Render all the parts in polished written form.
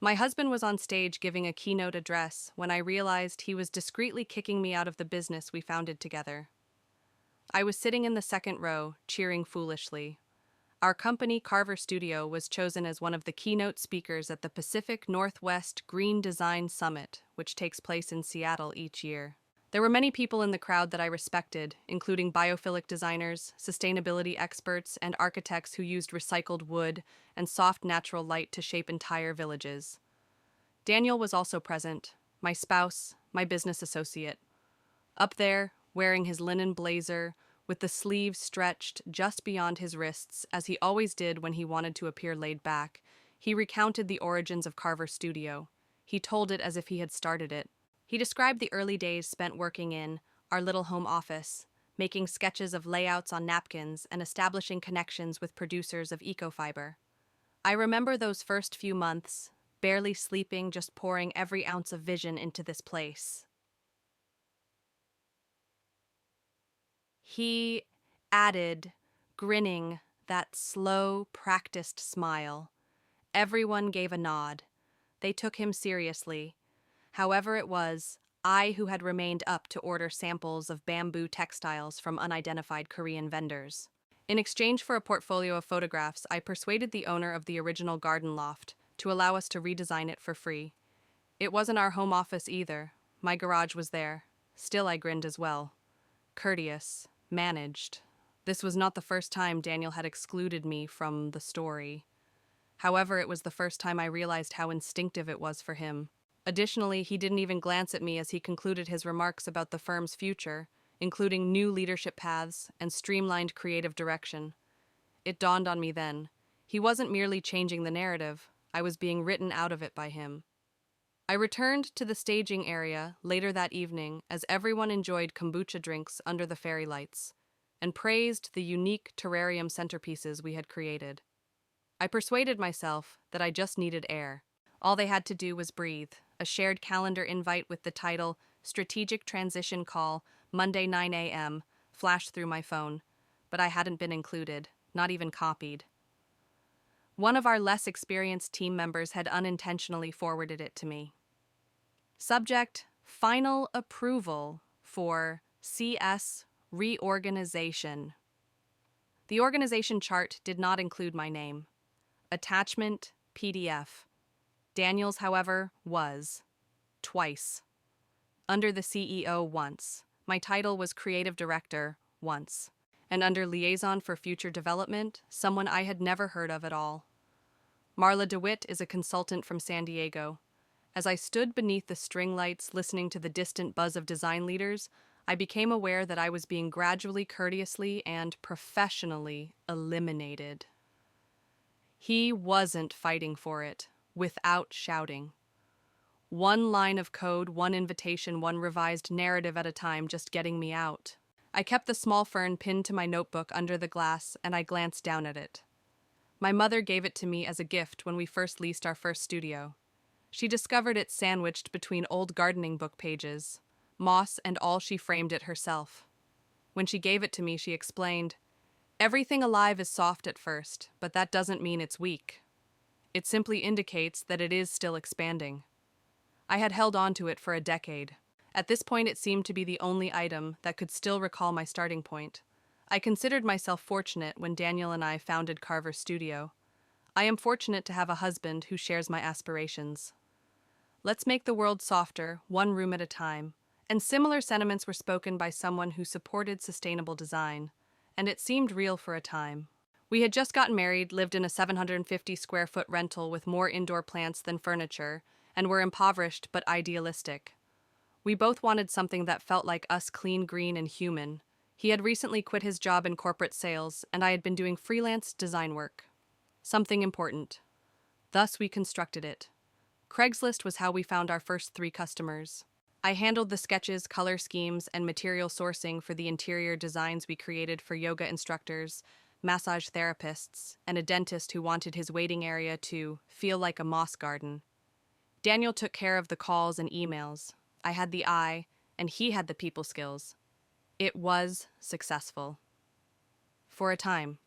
My husband was on stage giving a keynote address when I realized he was discreetly kicking me out of the business we founded together. I was sitting in the second row, cheering foolishly. Our company, Carver Studio, was chosen as one of the keynote speakers at the Pacific Northwest Green Design Summit, which takes place in Seattle each year. There were many people in the crowd that I respected, including biophilic designers, sustainability experts, and architects who used recycled wood and soft natural light to shape entire villages. Daniel was also present, my spouse, my business associate. Up there, wearing his linen blazer, with the sleeves stretched just beyond his wrists, as he always did when he wanted to appear laid back, he recounted the origins of Carver Studio. He told it as if he had started it. He described the early days spent working in our little home office, making sketches of layouts on napkins and establishing connections with producers of ecofiber. I remember those first few months, barely sleeping, just pouring every ounce of vision into this place. He added, grinning, that slow, practiced smile. Everyone gave a nod. They took him seriously. However it was, I who had remained up to order samples of bamboo textiles from unidentified Korean vendors. In exchange for a portfolio of photographs, I persuaded the owner of the original garden loft to allow us to redesign it for free. It wasn't our home office either. My garage was there. Still, I grinned as well. Courteous. Managed. This was not the first time Daniel had excluded me from the story. However, it was the first time I realized how instinctive it was for him. Additionally, he didn't even glance at me as he concluded his remarks about the firm's future, including new leadership paths and streamlined creative direction. It dawned on me then. He wasn't merely changing the narrative, I was being written out of it by him. I returned to the staging area later that evening as everyone enjoyed kombucha drinks under the fairy lights and praised the unique terrarium centerpieces we had created. I persuaded myself that I just needed air. All they had to do was breathe. A shared calendar invite with the title Strategic Transition Call, Monday 9 a.m., flashed through my phone, but I hadn't been included, not even copied. One of our less experienced team members had unintentionally forwarded it to me. Subject: Final Approval for CS Reorganization. The organization chart did not include my name. Attachment: PDF. Daniel's, however, was. Twice. Under the CEO once. My title was Creative Director once. And under Liaison for Future Development, someone I had never heard of at all. Marla DeWitt is a consultant from San Diego. As I stood beneath the string lights listening to the distant buzz of design leaders, I became aware that I was being gradually, courteously, and professionally eliminated. He wasn't fighting for it, without shouting. One line of code, one invitation, one revised narrative at a time, just getting me out. I kept the small fern pinned to my notebook under the glass, and I glanced down at it. My mother gave it to me as a gift when we first leased our first studio. She discovered it sandwiched between old gardening book pages, moss and all. She framed it herself. When she gave it to me, she explained, "Everything alive is soft at first, but that doesn't mean it's weak. It simply indicates that it is still expanding." I had held on to it for a decade. At this point, it seemed to be the only item that could still recall my starting point. I considered myself fortunate when Daniel and I founded Carver Studio. I am fortunate to have a husband who shares my aspirations. Let's make the world softer, one room at a time. And similar sentiments were spoken by someone who supported sustainable design, and it seemed real for a time. We had just gotten married, lived in a 750 square foot rental with more indoor plants than furniture, and were impoverished but idealistic. We both wanted something that felt like us, clean, green, and human. He had recently quit his job in corporate sales, and I had been doing freelance design work. Something important. Thus, we constructed it. Craigslist was how we found our first 3 customers. I handled the sketches, color schemes, and material sourcing for the interior designs we created for yoga instructors, massage therapists, and a dentist who wanted his waiting area to feel like a moss garden. Daniel took care of the calls and emails. I had the eye, and he had the people skills. It was successful. For a time.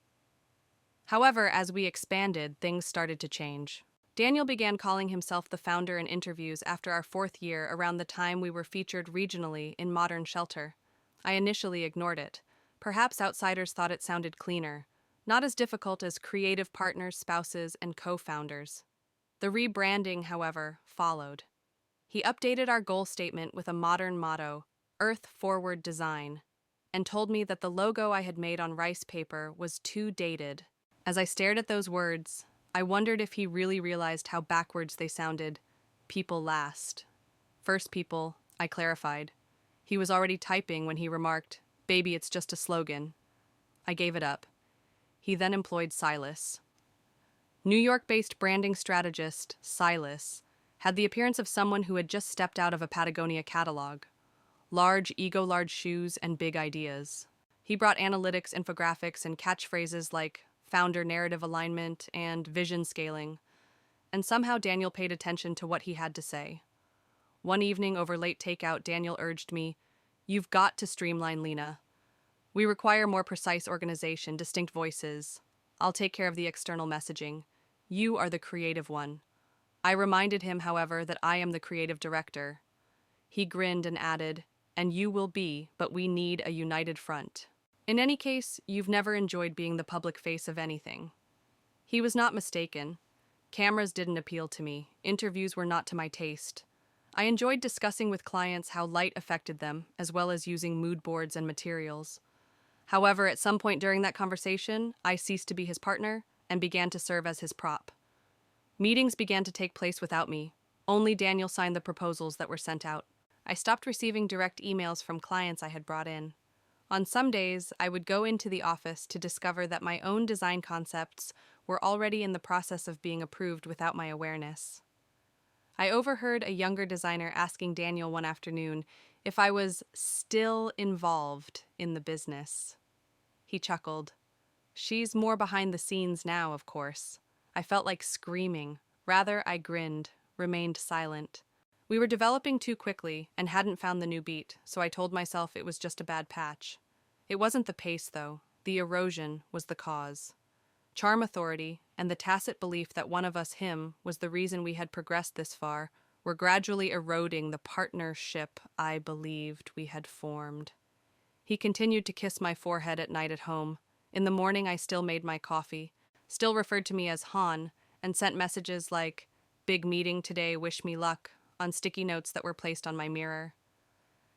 However, as we expanded, things started to change. Daniel began calling himself the founder in interviews after our fourth year, around the time we were featured regionally in Modern Shelter. I initially ignored it. Perhaps outsiders thought it sounded cleaner, not as difficult as creative partners, spouses, and co-founders. The rebranding, however, followed. He updated our goal statement with a modern motto, Earth Forward Design, and told me that the logo I had made on rice paper was too dated. As I stared at those words, I wondered if he really realized how backwards they sounded. People last. First people, I clarified. He was already typing when he remarked, "Baby, it's just a slogan." I gave it up. He then employed Silas. New York-based branding strategist Silas had the appearance of someone who had just stepped out of a Patagonia catalog. Large, ego-large shoes and big ideas. He brought analytics, infographics, and catchphrases like founder narrative alignment and vision scaling. And somehow Daniel paid attention to what he had to say. One evening over late takeout, Daniel urged me, "You've got to streamline Lena. We require more precise organization, distinct voices. I'll take care of the external messaging. You are the creative one." I reminded him, however, that I am the creative director. He grinned and added, "And you will be, but we need a united front." In any case, you've never enjoyed being the public face of anything. He was not mistaken. Cameras didn't appeal to me. Interviews were not to my taste. I enjoyed discussing with clients how light affected them, as well as using mood boards and materials. However, at some point during that conversation, I ceased to be his partner and began to serve as his prop. Meetings began to take place without me. Only Daniel signed the proposals that were sent out. I stopped receiving direct emails from clients I had brought in. On some days, I would go into the office to discover that my own design concepts were already in the process of being approved without my awareness. I overheard a younger designer asking Daniel one afternoon if I was still involved in the business. He chuckled. "She's more behind the scenes now, of course." I felt like screaming. Rather, I grinned, remained silent. We were developing too quickly and hadn't found the new beat, so I told myself it was just a bad patch. It wasn't the pace, though. The erosion was the cause. Charm authority and the tacit belief that one of us, him, was the reason we had progressed this far, were gradually eroding the partnership I believed we had formed. He continued to kiss my forehead at night at home. In the morning, I still made my coffee, still referred to me as Han, and sent messages like, "Big meeting today, wish me luck," on sticky notes that were placed on my mirror.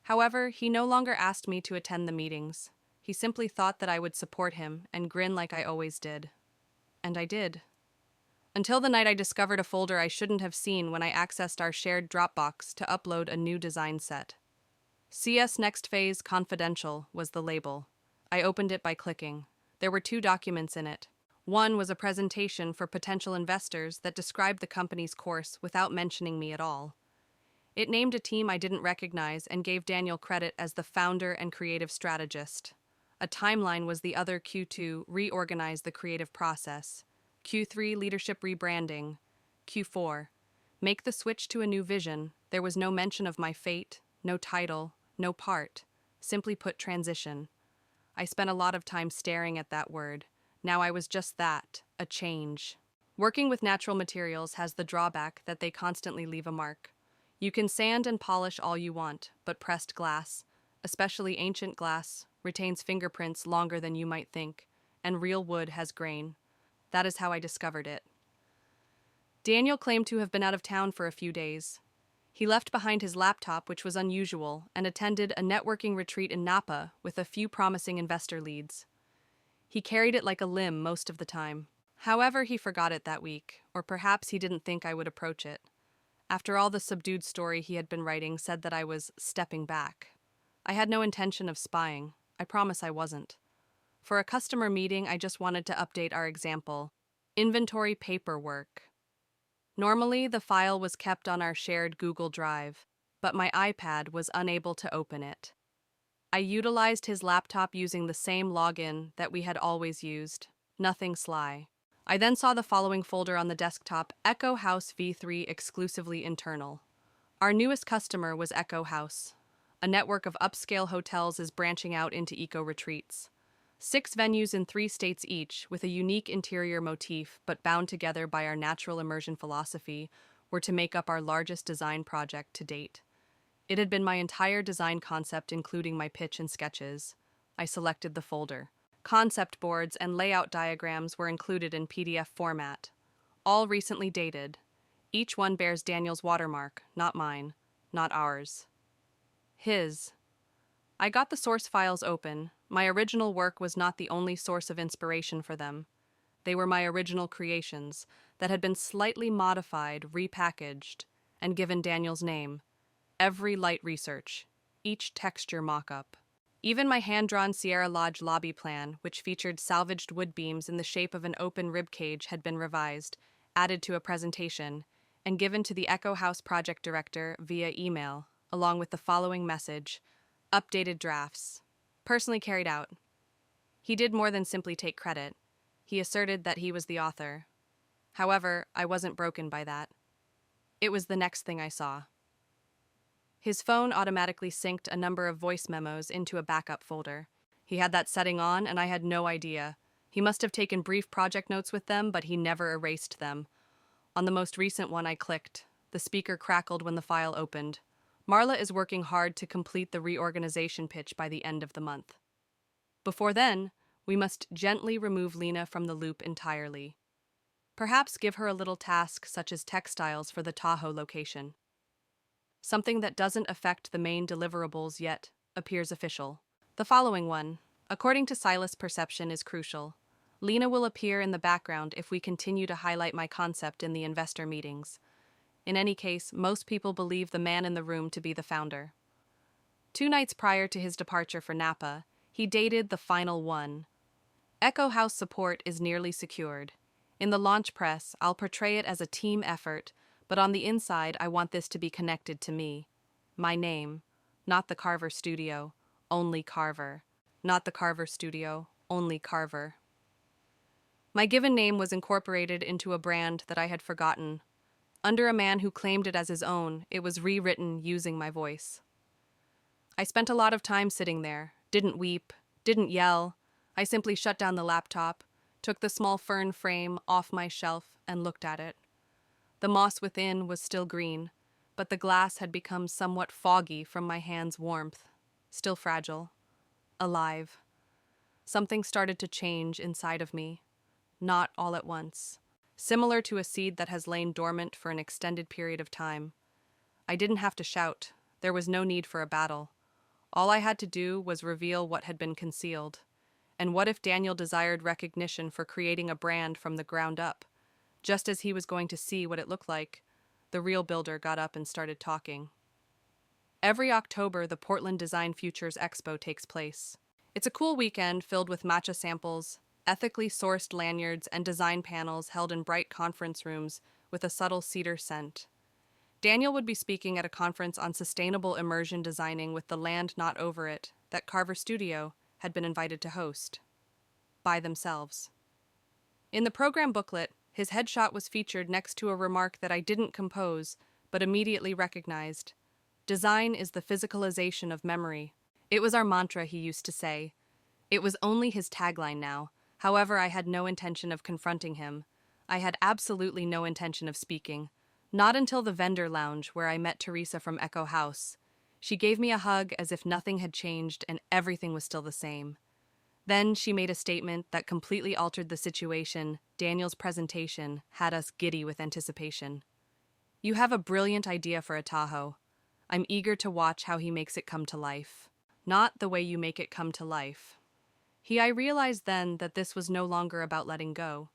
However, he no longer asked me to attend the meetings. He simply thought that I would support him and grin like I always did. And I did. Until the night I discovered a folder I shouldn't have seen when I accessed our shared Dropbox to upload a new design set. CS Next Phase Confidential was the label. I opened it by clicking. There were 2 documents in it. One was a presentation for potential investors that described the company's course without mentioning me at all. It named a team I didn't recognize and gave Daniel credit as the founder and creative strategist. A timeline was the other. Q2, reorganize the creative process. Q3, leadership rebranding. Q4, make the switch to a new vision. There was no mention of my fate, no title, no part. Simply put, transition. I spent a lot of time staring at that word. Now I was just that, a change. Working with natural materials has the drawback that they constantly leave a mark. You can sand and polish all you want, but pressed glass, especially ancient glass, retains fingerprints longer than you might think, and real wood has grain. That is how I discovered it. Daniel claimed to have been out of town for a few days. He left behind his laptop, which was unusual, and attended a networking retreat in Napa with a few promising investor leads. He carried it like a limb most of the time. However, he forgot it that week, or perhaps he didn't think I would approach it. After all, the subdued story he had been writing said that I was stepping back. I had no intention of spying. I promise I wasn't. For a customer meeting, I just wanted to update our example. Inventory paperwork. Normally, the file was kept on our shared Google Drive, but my iPad was unable to open it. I utilized his laptop using the same login that we had always used. Nothing sly. I then saw the following folder on the desktop, Echo House V3 exclusively internal. Our newest customer was Echo House. A network of upscale hotels is branching out into eco-retreats. 6 venues in 3 states each, with a unique interior motif but bound together by our natural immersion philosophy, were to make up our largest design project to date. It had been my entire design concept, including my pitch and sketches. I selected the folder. Concept boards and layout diagrams were included in PDF format, all recently dated. Each one bears Daniel's watermark, not mine, not ours. His. I got the source files open. My original work was not the only source of inspiration for them. They were my original creations that had been slightly modified, repackaged, and given Daniel's name. Every light research, each texture mock-up. Even my hand-drawn Sierra Lodge lobby plan, which featured salvaged wood beams in the shape of an open rib cage, had been revised, added to a presentation, and given to the Echo House project director via email, along with the following message: updated drafts. Personally carried out. He did more than simply take credit. He asserted that he was the author. However, I wasn't broken by that. It was the next thing I saw. His phone automatically synced a number of voice memos into a backup folder. He had that setting on, and I had no idea. He must have taken brief project notes with them, but he never erased them. On the most recent one, I clicked. The speaker crackled when the file opened. Marla is working hard to complete the reorganization pitch by the end of the month. Before then, we must gently remove Lena from the loop entirely. Perhaps give her a little task such as textiles for the Tahoe location. Something that doesn't affect the main deliverables yet appears official. The following one, according to Silas' perception, is crucial. Lena will appear in the background if we continue to highlight my concept in the investor meetings. In any case, most people believe the man in the room to be the founder. 2 nights prior to his departure for Napa, he dated the final one. Echo House support is nearly secured. In the launch press, I'll portray it as a team effort, but on the inside, I want this to be connected to me. My name, not the Carver Studio, only Carver. Not the Carver Studio, only Carver. My given name was incorporated into a brand that I had forgotten. Under a man who claimed it as his own, it was rewritten using my voice. I spent a lot of time sitting there, didn't weep, didn't yell. I simply shut down the laptop, took the small fern frame off my shelf, and looked at it. The moss within was still green, but the glass had become somewhat foggy from my hand's warmth. Still fragile. Alive. Something started to change inside of me. Not all at once. Similar to a seed that has lain dormant for an extended period of time. I didn't have to shout. There was no need for a battle. All I had to do was reveal what had been concealed. And what if Daniel desired recognition for creating a brand from the ground up? Just as he was going to see what it looked like, the real builder got up and started talking. Every October, the Portland Design Futures Expo takes place. It's a cool weekend filled with matcha samples, ethically sourced lanyards, and design panels held in bright conference rooms with a subtle cedar scent. Daniel would be speaking at a conference on sustainable immersion designing with the land not over it that Carver Studio had been invited to host. By themselves. In the program booklet, his headshot was featured next to a remark that I didn't compose, but immediately recognized. Design is the physicalization of memory. It was our mantra, he used to say. It was only his tagline now. However, I had no intention of confronting him. I had absolutely no intention of speaking. Not until the vendor lounge, where I met Teresa from Echo House. She gave me a hug as if nothing had changed and everything was still the same. Then she made a statement that completely altered the situation. Daniel's presentation had us giddy with anticipation. You have a brilliant idea for a Tahoe. I'm eager to watch how he makes it come to life. Not the way you make it come to life. I realized then that this was no longer about letting go.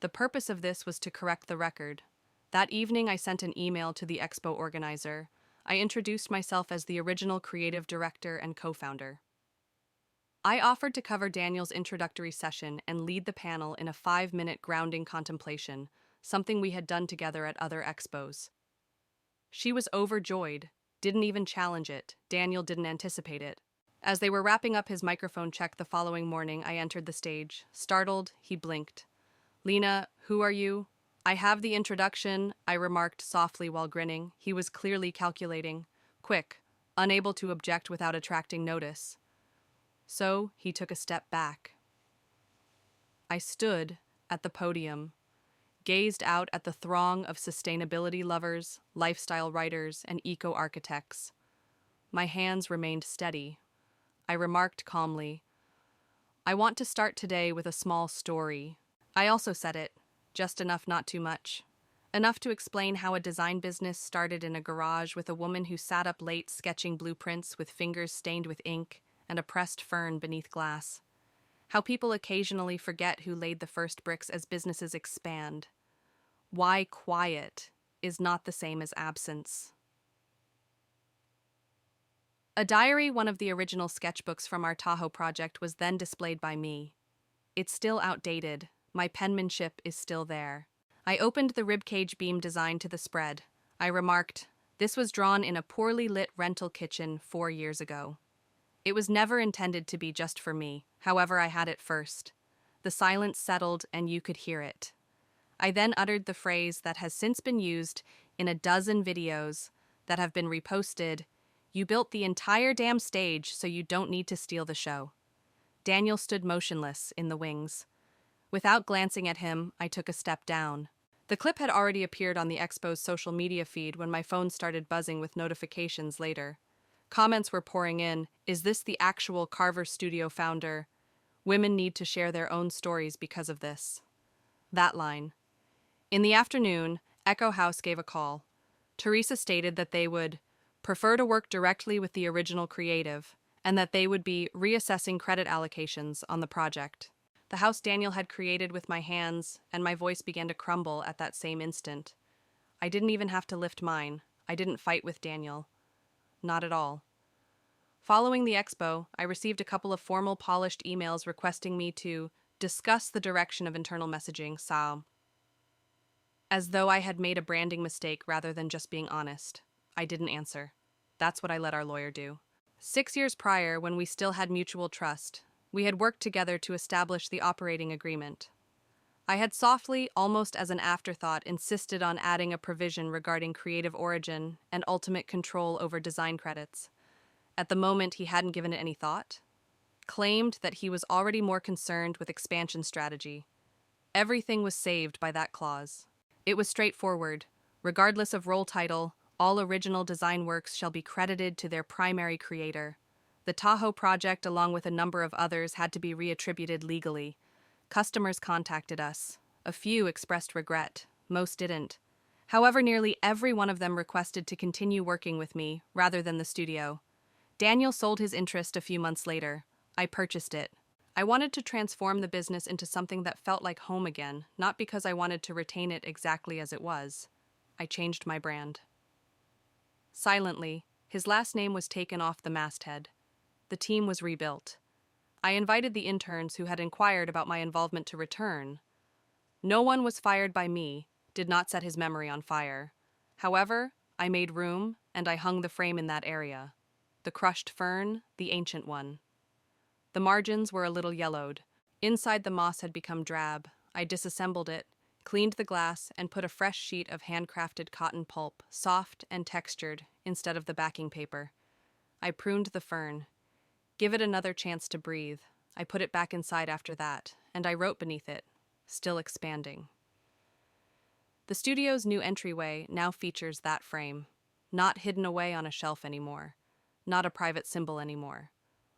The purpose of this was to correct the record. That evening I sent an email to the expo organizer. I introduced myself as the original creative director and co-founder. I offered to cover Daniel's introductory session and lead the panel in a 5-minute grounding contemplation, something we had done together at other expos. She was overjoyed, didn't even challenge it. Daniel didn't anticipate it. As they were wrapping up his microphone check the following morning, I entered the stage. Startled, he blinked. Lena, who are you? I have the introduction, I remarked softly while grinning. He was clearly calculating. Quick, unable to object without attracting notice. So he took a step back. I stood at the podium, gazed out at the throng of sustainability lovers, lifestyle writers, and eco-architects. My hands remained steady. I remarked calmly, "I want to start today with a small story." I also said it, just enough, not too much. Enough to explain how a design business started in a garage with a woman who sat up late sketching blueprints with fingers stained with ink and a pressed fern beneath glass. How people occasionally forget who laid the first bricks as businesses expand. Why quiet is not the same as absence. A diary, one of the original sketchbooks from our Tahoe project, was then displayed by me. It's still outdated. My penmanship is still there. I opened the ribcage beam design to the spread. I remarked, "This was drawn in a poorly lit rental kitchen 4 years ago." It was never intended to be just for me, however I had it first. The silence settled and you could hear it. I then uttered the phrase that has since been used in a dozen videos that have been reposted, "You built the entire damn stage so you don't need to steal the show." Daniel stood motionless in the wings. Without glancing at him, I took a step down. The clip had already appeared on the Expo's social media feed when my phone started buzzing with notifications later. Comments were pouring in, "Is this the actual Carver Studio founder? Women need to share their own stories because of this." That line. In the afternoon, Echo House gave a call. Teresa stated that they would prefer to work directly with the original creative and that they would be reassessing credit allocations on the project. The house Daniel had created with my hands, and my voice began to crumble at that same instant. I didn't even have to lift mine. I didn't fight with Daniel. Not at all. Following the expo, I received a couple of formal polished emails requesting me to discuss the direction of internal messaging, as though I had made a branding mistake rather than just being honest. I didn't answer. That's what I let our lawyer do. 6 years prior, when we still had mutual trust, we had worked together to establish the operating agreement. I had softly, almost as an afterthought, insisted on adding a provision regarding creative origin and ultimate control over design credits. At the moment, he hadn't given it any thought. Claimed that he was already more concerned with expansion strategy. Everything was saved by that clause. It was straightforward. Regardless of role title, all original design works shall be credited to their primary creator. The Tahoe project, along with a number of others, had to be reattributed legally. Customers contacted us. A few expressed regret. Most didn't. However, nearly every one of them requested to continue working with me, rather than the studio. Daniel sold his interest a few months later. I purchased it. I wanted to transform the business into something that felt like home again, not because I wanted to retain it exactly as it was. I changed my brand. Silently, his last name was taken off the masthead. The team was rebuilt. I invited the interns who had inquired about my involvement to return. No one was fired by me, did not set his memory on fire. However, I made room, and I hung the frame in that area. The crushed fern, the ancient one. The margins were a little yellowed. Inside, the moss had become drab. I disassembled it, cleaned the glass, and put a fresh sheet of handcrafted cotton pulp, soft and textured, instead of the backing paper. I pruned the fern. Give it another chance to breathe. I put it back inside after that, and I wrote beneath it, "Still expanding." The studio's new entryway now features that frame, not hidden away on a shelf anymore, not a private symbol anymore.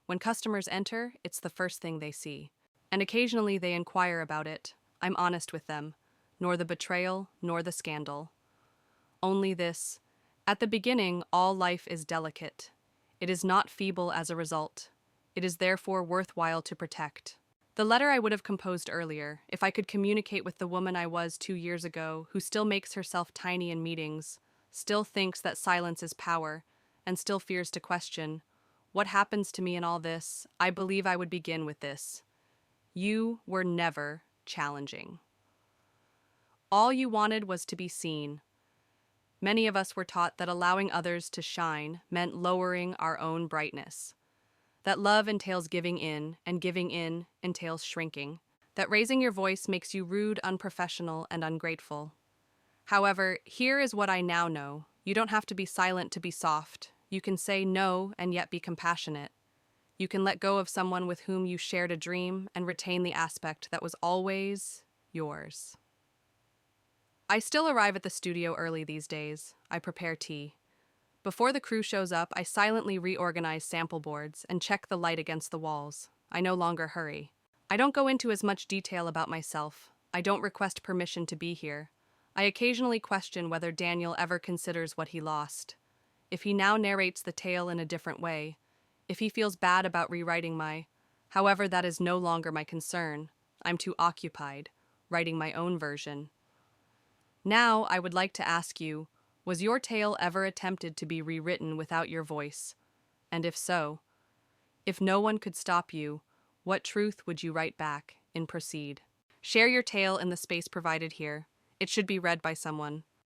When customers enter, it's the first thing they see, and occasionally they inquire about it. I'm honest with them, nor the betrayal, nor the scandal. Only this: at the beginning, all life is delicate. It is not feeble as a result. It is therefore worthwhile to protect. The letter I would have composed earlier, if I could communicate with the woman I was 2 years ago, who still makes herself tiny in meetings, still thinks that silence is power, and still fears to question, what happens to me in all this, I believe I would begin with this: you were never challenging. All you wanted was to be seen. Many of us were taught that allowing others to shine meant lowering our own brightness. That love entails giving in, and giving in entails shrinking. That raising your voice makes you rude, unprofessional, and ungrateful. However, here is what I now know. You don't have to be silent to be soft. You can say no and yet be compassionate. You can let go of someone with whom you shared a dream and retain the aspect that was always yours. I still arrive at the studio early these days. I prepare tea. Before the crew shows up, I silently reorganize sample boards and check the light against the walls. I no longer hurry. I don't go into as much detail about myself. I don't request permission to be here. I occasionally question whether Daniel ever considers what he lost. If he now narrates the tale in a different way, if he feels bad about rewriting however, that is no longer my concern. I'm too occupied, writing my own version. Now, I would like to ask you, was your tale ever attempted to be rewritten without your voice? And if so, if no one could stop you, what truth would you write back and proceed? Share your tale in the space provided here. It should be read by someone.